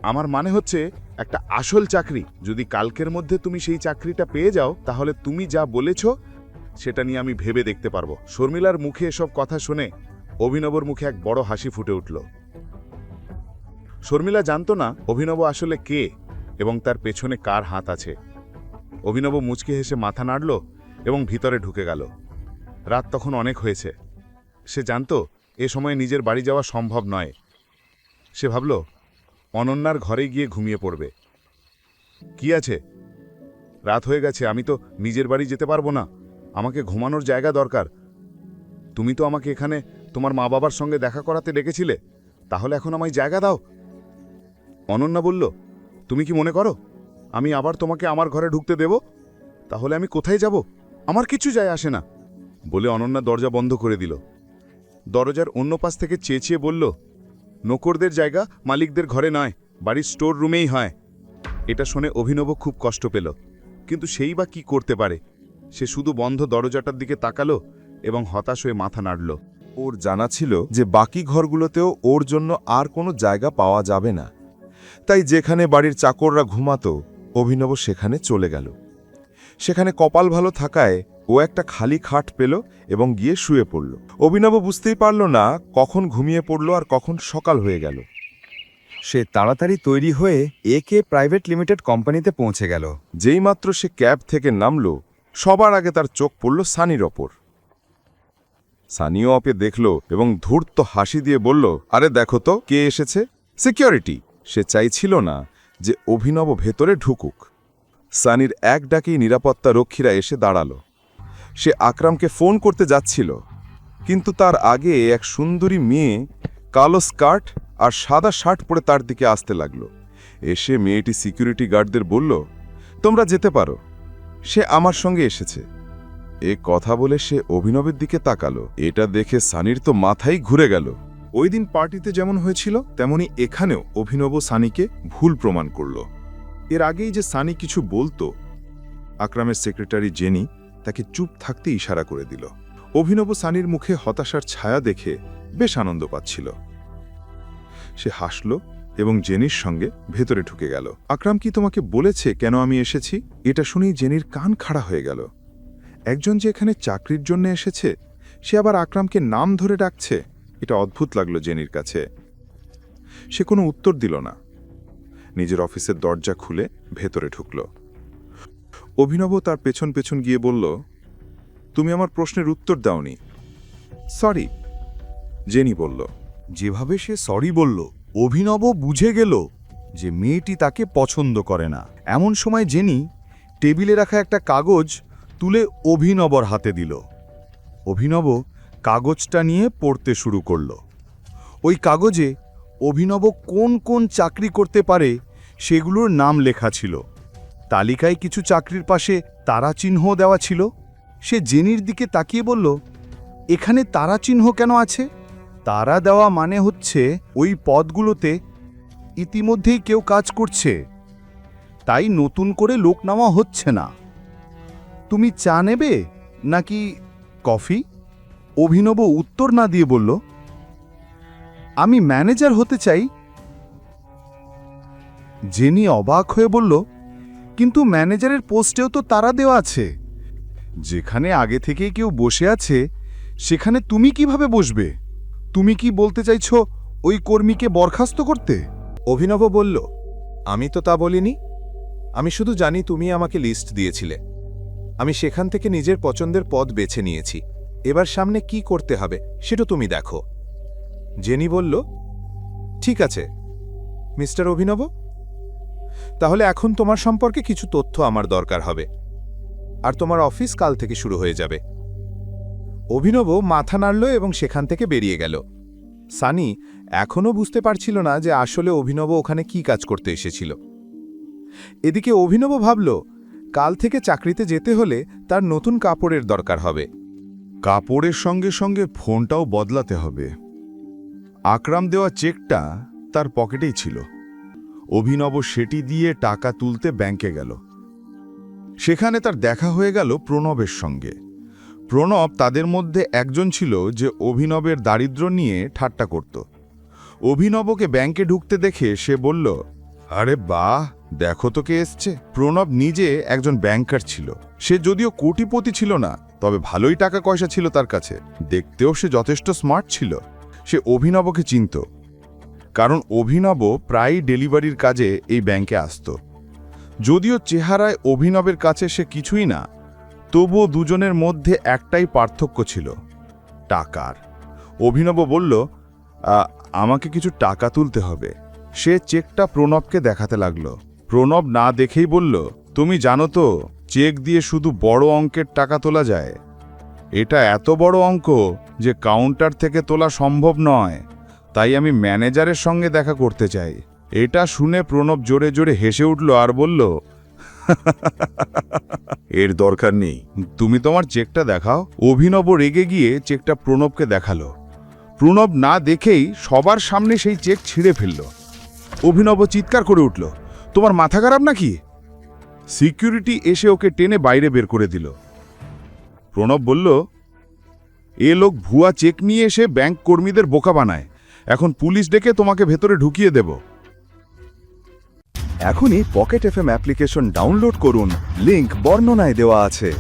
আমার মানে হচ্ছে একটা আসল চাকরি। যদি কালকের মধ্যে তুমি সেই চাকরিটা পেয়ে যাও তাহলে তুমি যা বলেছ সেটা নিয়ে আমি ভেবে দেখতে পারবো। শর্মিলার মুখে এসব কথা শুনে অভিনবর মুখে এক বড় হাসি ফুটে উঠল। শর্মিলা জানতো না অভিনব আসলে কে এবং তার পেছনে কার হাত আছে। অভিনব মুচকে হেসে মাথা নাড়ল এবং ভিতরে ঢুকে গেল। রাত তখন অনেক হয়েছে। সে জানত এ সময় নিজের বাড়ি যাওয়া সম্ভব নয়। সে ভাবল অনন্যার ঘরে গিয়ে ঘুমিয়ে পড়বে। কি আছে, রাত হয়ে গেছে, আমি তো নিজের বাড়ি যেতে পারবো না, আমাকে ঘুমানোর জায়গা দরকার। তুমি তো আমাকে এখানে তোমার মা বাবার সঙ্গে দেখা করাতে ডেকেছিলে, তাহলে এখন আমায় জায়গা দাও। অনন্যা বলল, তুমি কি মনে করো আমি আবার তোমাকে আমার ঘরে ঢুকতে দেব? তাহলে আমি কোথায় যাব? আমার কিছু যায় আসে না বলে অনন্যা দরজা বন্ধ করে দিল। দরজার অন্য পাশ থেকে চেঁচিয়ে বলল, নকরদের জায়গা মালিকদের ঘরে নয়, বাড়ির স্টোর রুমেই হয়। এটা শুনে অভিনব খুব কষ্ট পেল, কিন্তু সেই বা কি করতে পারে। সে শুধু বন্ধ দরজাটার দিকে তাকালো এবং হতাশ হয়ে মাথা নাড়ল। ওর জানা ছিল যে বাকি ঘরগুলোতেও ওর জন্য আর কোনো জায়গা পাওয়া যাবে না, তাই যেখানে বাড়ির চাকররা ঘুমাতো অভিনব সেখানে চলে গেল। সেখানে কপাল ভালো থাকায় ও একটা খালি খাট পেল এবং গিয়ে শুয়ে পড়ল। অভিনব বুঝতেই পারল না কখন ঘুমিয়ে পড়ল আর কখন সকাল হয়ে গেল। সে তাড়াতাড়ি তৈরি হয়ে একে প্রাইভেট লিমিটেড কোম্পানিতে পৌঁছে গেল। যেইমাত্র সে ক্যাব থেকে নামল সবার আগে তার চোখ পড়ল সানির ওপর। সানিও ওকে দেখল এবং ধূর্ত হাসি দিয়ে বলল, আরে দেখো তো কে এসেছে। সিকিউরিটি। সে চাইছিল না যে অভিনব ভেতরে ঢুকুক। সানির এক ডাকেই নিরাপত্তা রক্ষীরা এসে দাঁড়ালো। সে আকরামকে ফোন করতে যাচ্ছিল, কিন্তু তার আগে এক সুন্দরী মেয়ে কালো স্কার্ট আর সাদা শার্ট পরে তার দিকে আসতে লাগলো। এসে মেয়েটি সিকিউরিটি গার্ডদের বলল, তোমরা যেতে পারো, সে আমার সঙ্গে এসেছে। এ কথা বলে সে অভিনবের দিকে তাকালো। এটা দেখে সানির তো মাথাই ঘুরে গেল। ওই দিন পার্টিতে যেমন হয়েছিল তেমনি এখানেও অভিনব সানিকে ভুল প্রমাণ করল। এর আগেই যে সানি কিছু বলতো, আকরামের সেক্রেটারি জেনি তাকে চুপ থাকতে ইশারা করে দিল। অভিনব সানির মুখে হতাশার ছায়া দেখে বেশ আনন্দ পাচ্ছিল। সে হাসল এবং জেনির সঙ্গে ভেতরে ঢুকে গেল। আকরাম কি তোমাকে বলেছে কেন আমি এসেছি? এটা শুনেই জেনির কান খাড়া হয়ে গেল। একজন যে এখানে চাকরির জন্য এসেছে, সে আবার আকরামকে নাম ধরে ডাকছে। এটা অদ্ভুত লাগলো জেনির কাছে। সে কোনো উত্তর দিল না। নিজের অফিসের দরজা খুলে ভেতরে ঢুকল। অভিনব তার পেছন পেছন গিয়ে বলল, তুমি আমার প্রশ্নের উত্তর দাওনি। সরি, জেনি বলল। যেভাবে সে সরি বলল, অভিনব বুঝে গেল যে মেয়েটি তাকে পছন্দ করে না। এমন সময় জেনি টেবিলে রাখা একটা কাগজ তুলে অভিনবর হাতে দিল। অভিনব কাগজটা নিয়ে পড়তে শুরু করল। ওই কাগজে অভিনব কোন কোন চাকরি করতে পারে সেগুলোর নাম লেখা ছিল। তালিকায় কিছু চাকরির পাশে তারা চিহ্ন দেওয়া ছিল। সে জেনির দিকে তাকিয়ে বলল, এখানে তারা চিহ্ন কেন আছে? তারা দেওয়া মানে হচ্ছে ওই পদগুলোতে ইতিমধ্যেই কেউ কাজ করছে, তাই নতুন করে লোক নেওয়া হচ্ছে না। তুমি চা নেবে নাকি কফি? অভিনব উত্তর না দিয়ে বলল, আমি ম্যানেজার হতে চাই। জেনি অবাক হয়ে বলল, কিন্তু ম্যানেজারের পোস্টেও তো তারা দেওয়া আছে। যেখানে আগে থেকেই কেউ বসে আছে সেখানে তুমি কিভাবে বসবে? তুমি কি বলতে চাইছো ওই কর্মীকে বরখাস্ত করতে? অভিনব বলল, আমি তো তা বলিনি। আমি শুধু জানি তুমি আমাকে লিস্ট দিয়েছিলে। আমি সেখান থেকে নিজের পছন্দের পদ বেছে নিয়েছি। এবার সামনে কি করতে হবে সেটা তুমি দেখো। জেনি বলল, ঠিক আছে মিস্টার অভিনব, তাহলে এখন তোমার সম্পর্কে কিছু তথ্য আমার দরকার হবে, আর তোমার অফিস কাল থেকে শুরু হয়ে যাবে। অভিনব মাথা নাড়ল এবং সেখান থেকে বেরিয়ে গেল। সানি এখনও বুঝতে পারছিল না যে আসলে অভিনব ওখানে কি কাজ করতে এসেছিল। এদিকে অভিনব ভাবল, কাল থেকে চাকরিতে যেতে হলে তার নতুন কাপড়ের দরকার হবে। কাপড়ের সঙ্গে সঙ্গে ফোনটাও বদলাতে হবে। আকরাম দেওয়া চেকটা তার পকেটেই ছিল। অভিনব সেটি দিয়ে টাকা তুলতে ব্যাংকে গেল। সেখানে তার দেখা হয়ে গেল প্রণবের সঙ্গে। প্রণব তাদের মধ্যে একজন ছিল যে অভিনবের দারিদ্র্য নিয়ে ঠাট্টা করত। অভিনবকে ব্যাংকে ঢুকতে দেখে সে বলল, আরে বাহ, দেখো তো কে এসছে। প্রণব নিজে একজন ব্যাংকার ছিল। সে যদিও কোটিপতি ছিল না, তবে ভালোই টাকা পয়সা ছিল তার কাছে। দেখতেও সে যথেষ্ট স্মার্ট ছিল। সে অভিনবকে চিনত, কারণ অভিনব প্রায়ই ডেলিভারির কাজে এই ব্যাংকে আসত। যদিও চেহারায় অভিনবের কাছে সে কিছুই না, তবুও দুজনের মধ্যে একটাই পার্থক্য ছিল, টাকার। অভিনব বলল, আমাকে কিছু টাকা তুলতে হবে। সে চেকটা প্রণবকে দেখাতে লাগলো। প্রণব না দেখেই বলল, তুমি জানো তো, চেক দিয়ে শুধু বড় অঙ্কের টাকা তোলা যায়। এটা এত বড় অঙ্ক যে কাউন্টার থেকে তোলা সম্ভব নয়, তাই আমি ম্যানেজারের সঙ্গে দেখা করতে চাই। এটা শুনে প্রণব জোরে জোরে হেসে উঠল আর বলল, এর দরকার নেই। তুমি তোমার চেকটা দেখাও। অভিনব রেগে গিয়ে চেকটা প্রণবকে দেখালো। প্রণব না দেখেই সবার সামনে সেই চেক ছিঁড়ে ফেলল। অভিনব চিৎকার করে উঠল, তোমার মাথা খারাপ নাকি? সিকিউরিটি এসে ওকে টেনে বাইরে বের করে দিল। প্রণব বলল, এ লোক ভুয়া চেক নিয়ে এসে ব্যাংক কর্মীদের বোকা বানায়। এখন পুলিশ ডেকে তোমাকে ভেতরে ঢুকিয়ে দেব। এখনই পকেট এফএম অ্যাপ্লিকেশন ডাউনলোড করুন, লিংক বর্ণনায় দেওয়া আছে।